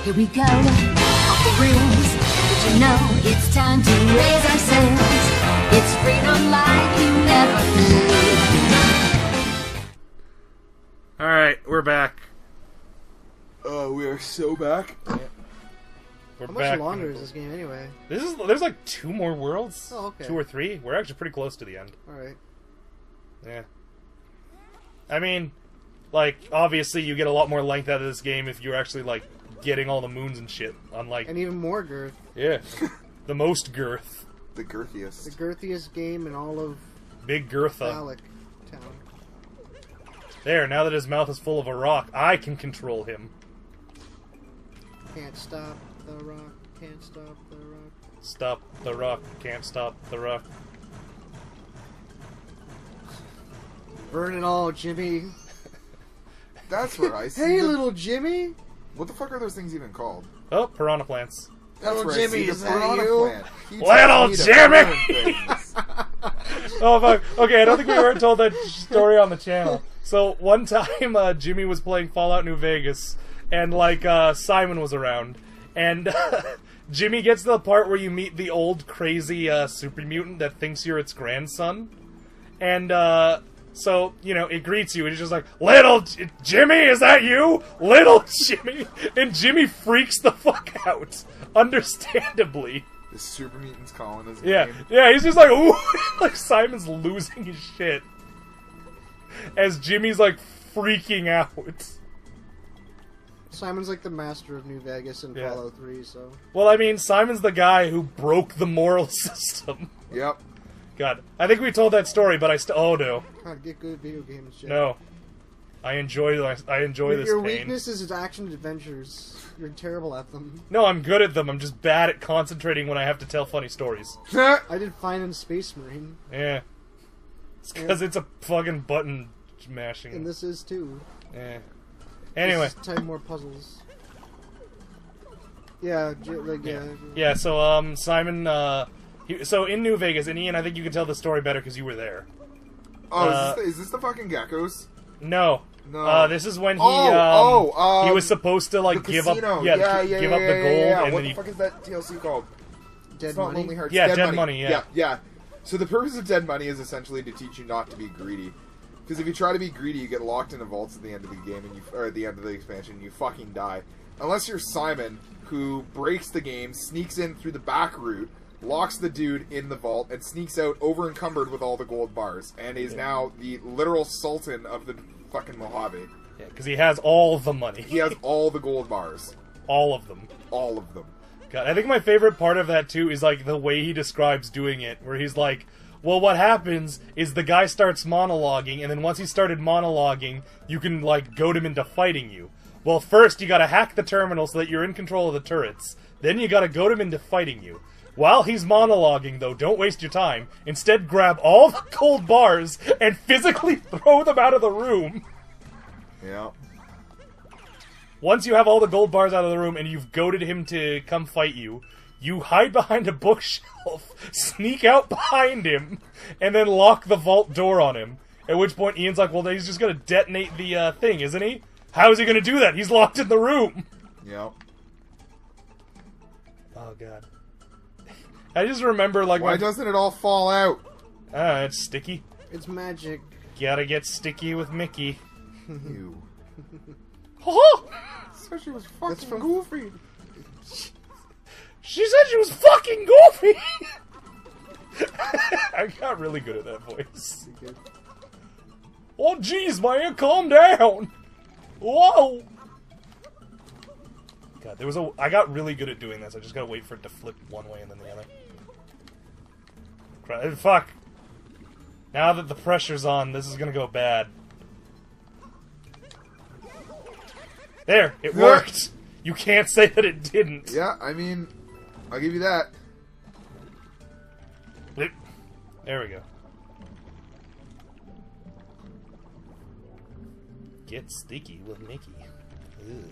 Here we go, off the rails. But you know it's time to raise our sails. It's freedom like you never knew. Alright, we're back. Oh, we are so back. Yeah. We're How back. much longer is this game anyway? There's like 2 more worlds. Oh, okay. 2 or 3. We're actually pretty close to the end. Alright. Yeah. I mean, like, obviously you get a lot more length out of this game if you're actually, like, getting all the moons and shit. Unlike... And even more girth. Yeah. The most girth. The girthiest. The girthiest game in all of Big Girtha. Phallic Town. There, now that his mouth is full of a rock, I can control him. Can't stop the rock, can't stop the rock. Stop the rock, can't stop the rock. Burn it all, Jimmy. That's where I see Hey, the... little Jimmy. What the fuck are those things even called? Oh, piranha plants. That's Little where I Jimmy, see the is that piranha you? plant. He Little told me to Jimmy! burn things. Oh, fuck. Okay, I don't think we ever told that story on the channel. So, one time, Jimmy was playing Fallout New Vegas, and, like, Simon was around. And Jimmy gets to the part where you meet the old, crazy, super mutant that thinks you're its grandson. And, so, you know, it greets you, and it's just like, Little Jimmy, is that you? Little Jimmy? And Jimmy freaks the fuck out. Understandably. The super mutant's calling his Yeah, name. yeah, he's just like, ooh, like Simon's losing his shit. As Jimmy's like freaking out. Simon's like the master of New Vegas in Yeah. Fallout 3, so... Well, I mean, Simon's the guy who broke the moral system. Yep. God, I think we told that story, but I still, oh no. God, get good at video games, Jeff. No. I enjoy this Your pain. weakness is action adventures. You're terrible at them. No, I'm good at them, I'm just bad at concentrating when I have to tell funny stories. I did fine in Space Marine, Yeah. It's because it's a fucking button mashing. and this is too. Yeah. Anyway. Just type more puzzles. Yeah, yeah. Yeah, so, Simon, so in New Vegas, and Ian, I think you can tell the story better because you were there. Oh, is this the fucking geckos? No. No. This is when he, he was supposed to, like, The give up, casino. give up the gold, and What then the he... fuck is that DLC called? Dead It's not Money? Lonely Hearts. Yeah, Dead Money, yeah. Yeah. So the purpose of Dead Money is essentially to teach you not to be greedy. Because if you try to be greedy, you get locked into vaults at the end of the game, or at the end of the expansion, and you fucking die. Unless you're Simon, who breaks the game, sneaks in through the back route, locks the dude in the vault, and sneaks out over-encumbered with all the gold bars, and is now the literal sultan of the fucking Mojave. Yeah, because he has all the money. He has all the gold bars. All of them. All of them. God, I think my favorite part of that, too, is, like, the way he describes doing it, where he's like, well, what happens is the guy starts monologuing, and then once he started monologuing, you can, like, goad him into fighting you. Well, first, you gotta hack the terminal so that you're in control of the turrets. Then you gotta goad him into fighting you. While he's monologuing, though, don't waste your time. Instead, grab all the gold bars and physically throw them out of the room. Yeah. Once you have all the gold bars out of the room and you've goaded him to come fight you, you hide behind a bookshelf, sneak out behind him, and then lock the vault door on him. At which point Ian's like, well, he's just gonna detonate the thing, isn't he? How is he gonna do that? He's locked in the room! Yep. Oh, God. I just remember, like... Why doesn't it all fall out? It's sticky. It's magic. Gotta get sticky with Mickey. Ew. Oh! So she was fucking That's from- goofy. She said she was fucking goofy! I got really good at that voice. Good. Oh, jeez, man, calm down! Whoa! God, I got really good at doing this. I just gotta wait for it to flip one way and then the other. Fuck! Now that the pressure's on, this is gonna go bad. There! It worked! You can't say that it didn't. Yeah, I mean, I'll give you that. There we go. Get sticky with Mickey. Ew.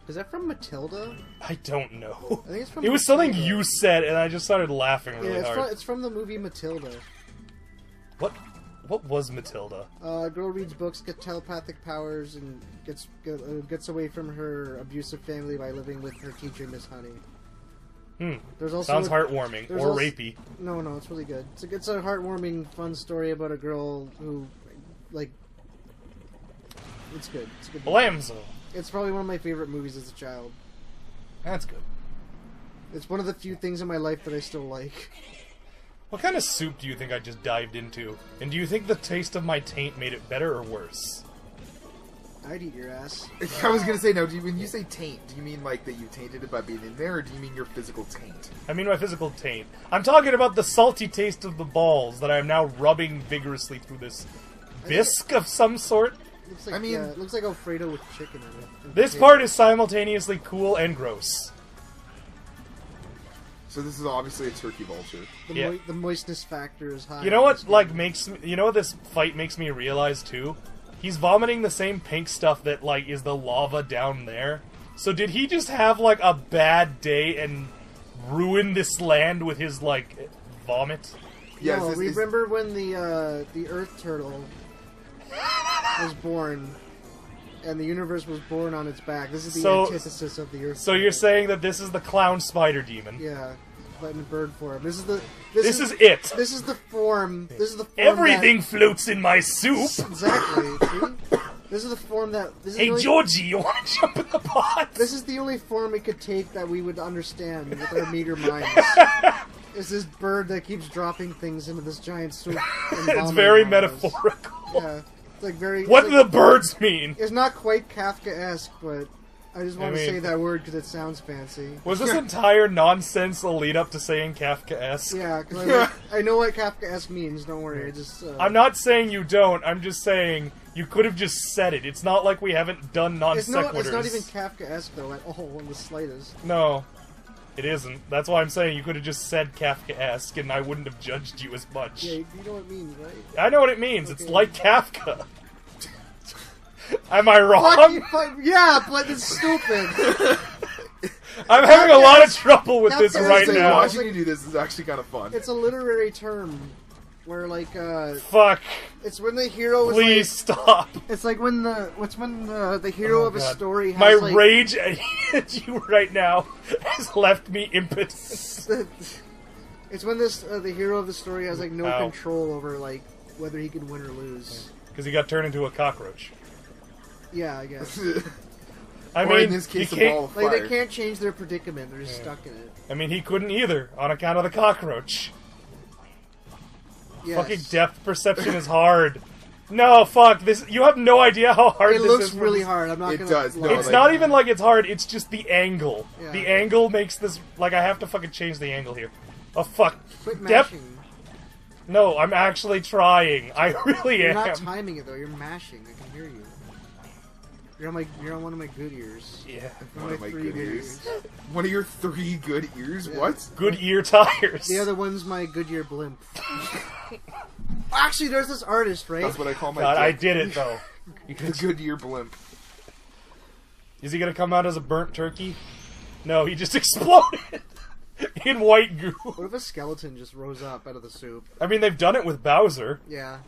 Is that from Matilda? I don't know. I think it's from It was something Matilda. you said, and I just started laughing really Yeah, hard. it's from the movie Matilda. What What was Matilda? A girl reads books, gets telepathic powers, and gets away from her abusive family by living with her teacher, Miss Honey. There's also Sounds heartwarming or rapey. No, it's really good. It's a heartwarming, fun story about a girl who, like, it's good. It's a good. Blamzo. It's probably one of my favorite movies as a child. That's good. It's one of the few things in my life that I still like. What kind of soup do you think I just dived into? And do you think the taste of my taint made it better or worse? I'd eat your ass. I was gonna say, no, when you say taint, do you mean like that you tainted it by being in there, or do you mean your physical taint? I mean my physical taint. I'm talking about the salty taste of the balls that I am now rubbing vigorously through this bisque of some sort. Looks like, I mean- it looks like Alfredo with chicken in it. This part is simultaneously cool and gross. So this is obviously a turkey vulture. Yeah. The moistness factor is high. You know what, like, you know what this fight makes me realize, too? He's vomiting the same pink stuff that, like, is the lava down there. So did he just have, like, a bad day and ruin this land with his, like, vomit? Yes, No, this- remember when the Earth turtle was born, and the universe was born on its back? This is the antithesis of the Earth. So you're saying that this is the clown spider demon? Yeah, but in bird form. This is the. This is it. This is the form. This is the form. Everything floats in my soup. Exactly. See? This is the form that. This is Hey, the only, Georgie, you want to jump in the pot? This is the only form it could take that we would understand with our meager minds. Is this bird that keeps dropping things into this giant soup? And It's vomiting very on us. metaphorical. Yeah, it's like very. What it's do like, the birds mean? It's not quite Kafka-esque, but I just want I to mean- say that word because it sounds fancy. Was this entire nonsense a lead up to saying Kafka-esque? Yeah, because I know what Kafka-esque means. Don't worry. I just. I'm not saying you don't. I'm just saying you could have just said it. It's not like we haven't done non It's sequiturs. not even Kafka-esque though at all in the slightest. No, it isn't. That's why I'm saying you could have just said Kafka-esque, and I wouldn't have judged you as much. Yeah, you know what it means, right? I know what it means. It's Okay. like Kafka. Am I wrong? Yeah, but it's stupid. I'm having a lot of trouble with this Kafka-esque right is now. Watching you do this is actually kind of fun. It's a literary term where, like, Fuck. it's when the hero is Please stop. It's like when the hero Oh, of a God. story has My like, rage at you right now has left me impotent. It's when the hero of the story has like no Ow. control over like whether he can win or lose. Because he got turned into a cockroach. Yeah, I guess. I or mean, in this case, he a can't, ball of Like fire. they can't change their predicament; they're just stuck in it. I mean, he couldn't either, on account of the cockroach. Yes. Fucking depth perception is hard. No, fuck, this. You have no idea how hard It this looks is. really hard. I'm not It gonna. does, lie. no, It's like- not even like it's hard, it's just the angle. Yeah. The angle makes this. Like, I have to fucking change the angle here. Oh, fuck. Quit Depth. mashing. No, I'm actually trying. I really You're am. not timing it though. You're mashing. I can hear you. You're on one of my good ears. Yeah. One of my three good ears. One of your 3 good ears? Yeah. What? Good ear tires. The other one's my Goodyear blimp. Actually, there's this artist, right? That's what I call my God, I dick. did it, though. The Goodyear blimp. Is he gonna come out as a burnt turkey? No, he just exploded in white goo. What if a skeleton just rose up out of the soup? I mean, they've done it with Bowser. Yeah.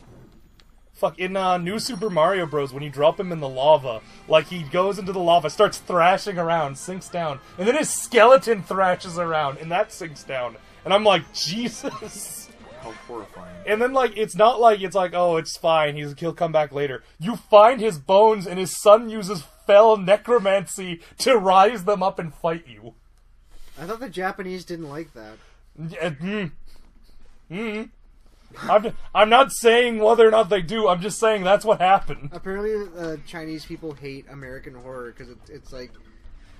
Fuck, in New Super Mario Bros., when you drop him in the lava, like, he goes into the lava, starts thrashing around, sinks down, and then his skeleton thrashes around, and that sinks down. And I'm like, Jesus. How horrifying. And then, like, it's not like, it's like, oh, it's fine, he'll come back later. You find his bones, and his son uses fell necromancy to rise them up and fight you. I thought the Japanese didn't like that. I'm not saying whether or not they do, I'm just saying that's what happened. Apparently, Chinese people hate American horror because it's like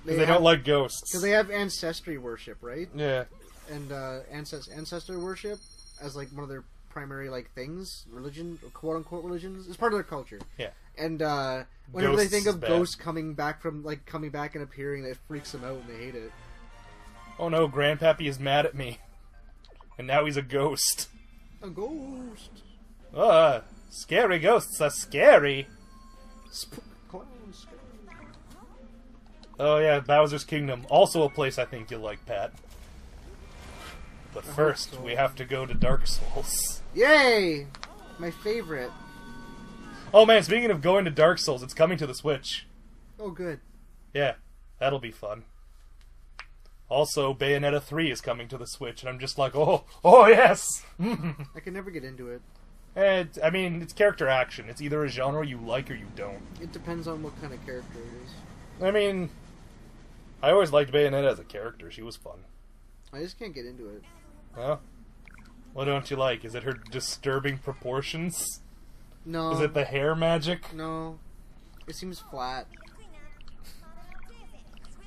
They don't like ghosts. because they have ancestry worship, right? Yeah. And ancestor worship as like one of their primary like things, religion, quote unquote religions. It's part of their culture. Yeah. And whenever they Ghosts think is of bad. ghosts coming back and appearing, it freaks them out and they hate it. Oh no, Grandpappy is mad at me. And now he's a ghost. A ghost. Scary ghosts are scary. Clowns. Oh yeah, Bowser's Kingdom. Also a place I think you'll like, Pat. But first, so. we have to go to Dark Souls. Yay! My favorite. Oh man, speaking of going to Dark Souls, it's coming to the Switch. Oh, good. Yeah, that'll be fun. Also, Bayonetta 3 is coming to the Switch, and I'm just like, oh yes! I can never get into it. I mean, it's character action. It's either a genre you like or you don't. It depends on what kind of character it is. I mean, I always liked Bayonetta as a character. She was fun. I just can't get into it. Huh? What don't you like? Is it her disturbing proportions? No. Is it the hair magic? No. It seems flat.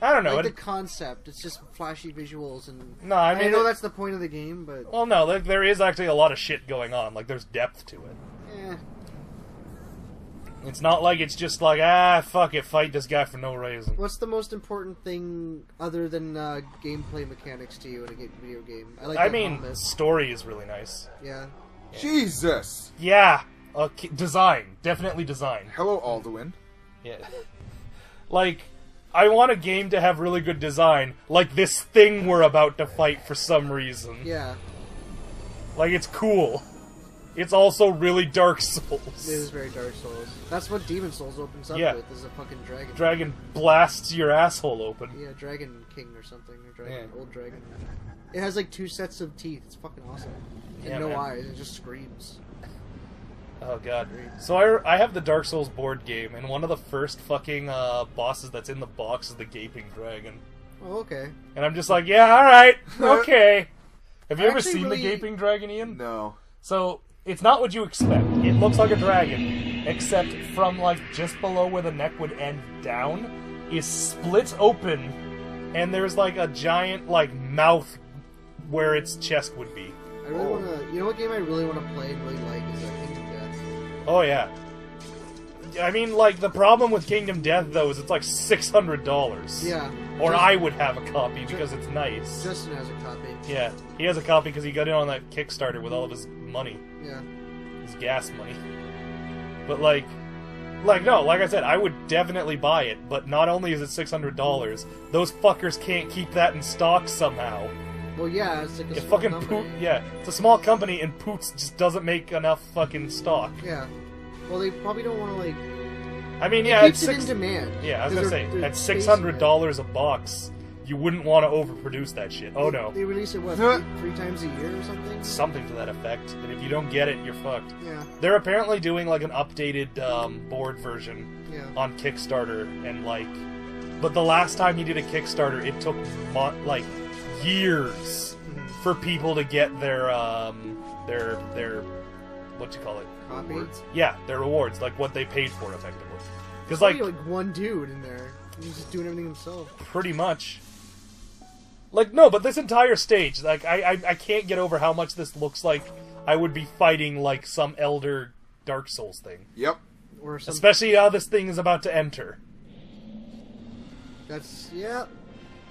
I don't know. Like the concept. It's just flashy visuals and... No, I mean... I know that's the point of the game, but... Well, no, there is actually a lot of shit going on. Like, there's depth to it. Eh. It's not like it's just like, fuck it, fight this guy for no reason. What's the most important thing other than gameplay mechanics to you in a video game? I mean, story is really nice. Yeah. Jesus! Yeah! Design. Definitely design. Hello, Alduin. Yeah. Like, I want a game to have really good design, like this thing we're about to fight for some reason. Yeah. Like, it's cool. It's also really Dark Souls. It is very Dark Souls. That's what Demon Souls opens up with, is a fucking dragon. Dragon blasts your asshole open. Yeah, Dragon King or something. Or dragon, Yeah. Old Dragon. It has like 2 sets of teeth. It's fucking awesome. And Yeah, no man. eyes. It just screams. Oh god. So I have the Dark Souls board game, and one of the first fucking bosses that's in the box is the Gaping Dragon. Oh, okay. And I'm just like, yeah, alright, okay. Have you ever actually seen really- the Gaping Dragon, Ian? No. So, it's not what you expect. It looks like a dragon, except from, like, just below where the neck would end down is split open, and there's, like, a giant, like, mouth where its chest would be. I really want to... You know what game I really want to play and really like is Kingdom Death. Oh, yeah. I mean, like, the problem with Kingdom Death, though, is it's like $600. Yeah. Or I would have a copy because it's nice. Justin has a copy. Yeah, he has a copy because he got in on that Kickstarter with all of his money. Yeah. His gas money. But, like, no, like I said, I would definitely buy it, but not only is it $600, those fuckers can't keep that in stock somehow. Well, yeah, it's like a It small fucking company. yeah, it's a small company, and Poots just doesn't make enough fucking stock. Yeah. Well, they probably don't want to, like... I mean, It yeah, keeps it in demand. Yeah, I was 'cause gonna say, they're at chasing $600 a box, you wouldn't want to overproduce that shit. Oh it. no. They release it, what, Huh. three times a year or something? Something to that effect. And if you don't get it, you're fucked. Yeah. They're apparently doing, like, an updated board version Yeah. on Kickstarter, and, like... But the last time he did a Kickstarter, it took, like, years for people to get their what you call it? Copy. Yeah, their rewards, like what they paid for, effectively. Because, There's like, only, like one dude in there. He's just doing everything himself. pretty much. Like, no, but this entire stage, like, I can't get over how much this looks like I would be fighting, like, some Elder Dark Souls thing. Yep. Or some... Especially how this thing is about to enter. That's... Yeah.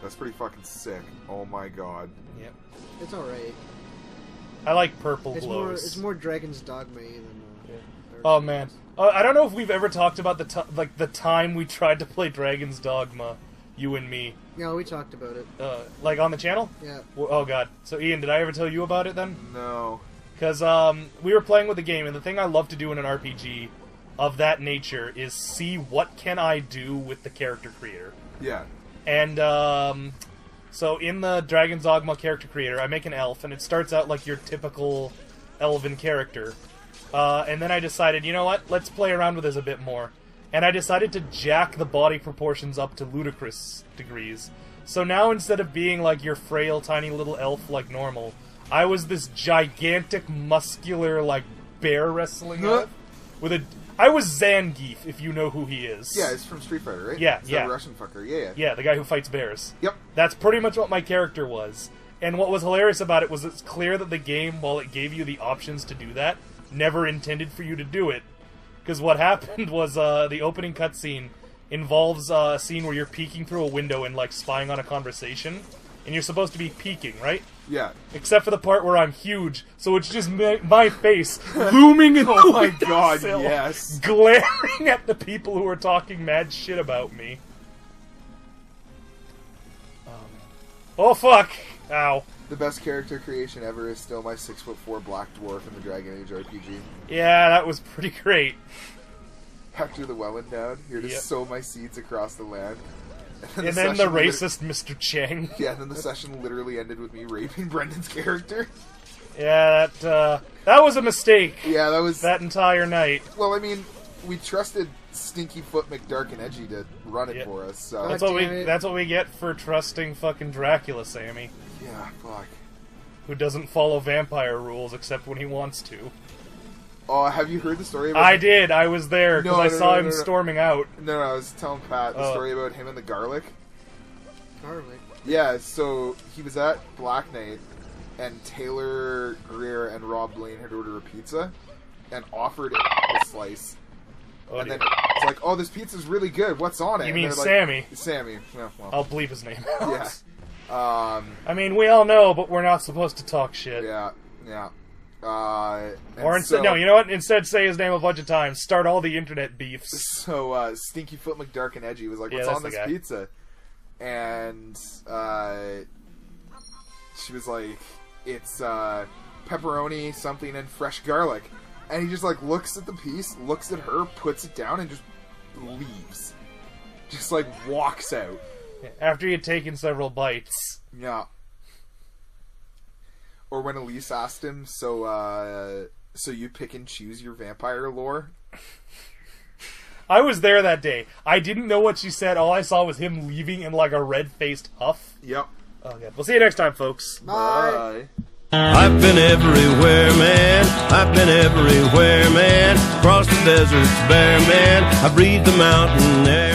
That's pretty fucking sick. Oh my god. Yep. It's alright. I like purple It's glows. more Dragon's Dogma than... Dark Oh Souls. man, I don't know if we've ever talked about the time we tried to play Dragon's Dogma, you and me, Yeah, we talked about it. like on the channel. Yeah. Oh god. So Ian, did I ever tell you about it then? No. Because we were playing with the game, and the thing I love to do in an RPG of that nature is see what can I do with the character creator. Yeah. And so in the Dragon's Dogma character creator, I make an elf, and it starts out like your typical elven character. And then I decided, you know what? Let's play around with this a bit more. And I decided to jack the body proportions up to ludicrous degrees. So now instead of being like your frail, tiny little elf like normal, I was this gigantic, muscular, like bear wrestling elf with a. I was Zangief, if you know who he is. Yeah, it's from Street Fighter, right? Yeah, It's yeah. that Russian fucker. Yeah. Yeah, the guy who fights bears. Yep. That's pretty much what my character was. And what was hilarious about it was it's clear that the game, while it gave you the options to do that, never intended for you to do it. Because what happened was the opening cutscene involves a scene where you're peeking through a window and like spying on a conversation. And you're supposed to be peeking, right? Yeah. Except for the part where I'm huge, so it's just my face looming in the Oh my god, windowsill, yes. glaring at the people who are talking mad shit about me. Oh fuck! Ow. The best character creation ever is still my 6'4" black dwarf in the Dragon Age RPG. Yeah, that was pretty great. After the well endowed, here to sow my seeds across the land. And then the racist Mr. Chang. Yeah, and then the session literally ended with me raping Brendan's character. Yeah, that was a mistake. Yeah, that was... That entire night. Well, I mean, we trusted Stinky Foot McDark and Edgy to run it for us, so... That's what we get for trusting fucking Dracula, Sammy. Yeah, fuck. Who doesn't follow vampire rules except when he wants to. Oh, have you heard the story about... I did, I was there, because I saw him storming out. No, I was telling Pat the story about him and the garlic. Garlic? Yeah, so he was at Black Knight, and Taylor Greer and Rob Blaine had ordered a pizza, and offered a slice. And then it's like, oh, this pizza's really good, what's on it? You mean like, Sammy? Sammy, yeah, well. I'll bleep his name out. Yeah. I mean, we all know, but we're not supposed to talk shit. Yeah. Or instead, no, you know what? Instead, say his name a bunch of times. Start all the internet beefs. So, Stinky Foot McDark and Edgy was like, what's on this pizza? And, she was like, it's, pepperoni, something, and fresh garlic. And he just, like, looks at the piece, looks at her, puts it down, and just leaves. Just, like, walks out. After he had taken several bites. Yeah. Or when Elise asked him, so you pick and choose your vampire lore? I was there that day. I didn't know what she said. All I saw was him leaving in like a red-faced huff. Yep. Okay. We'll see you next time, folks. Bye. I've been everywhere, man. I've been everywhere, man. Across the deserts bare, man. I breathe the mountain air.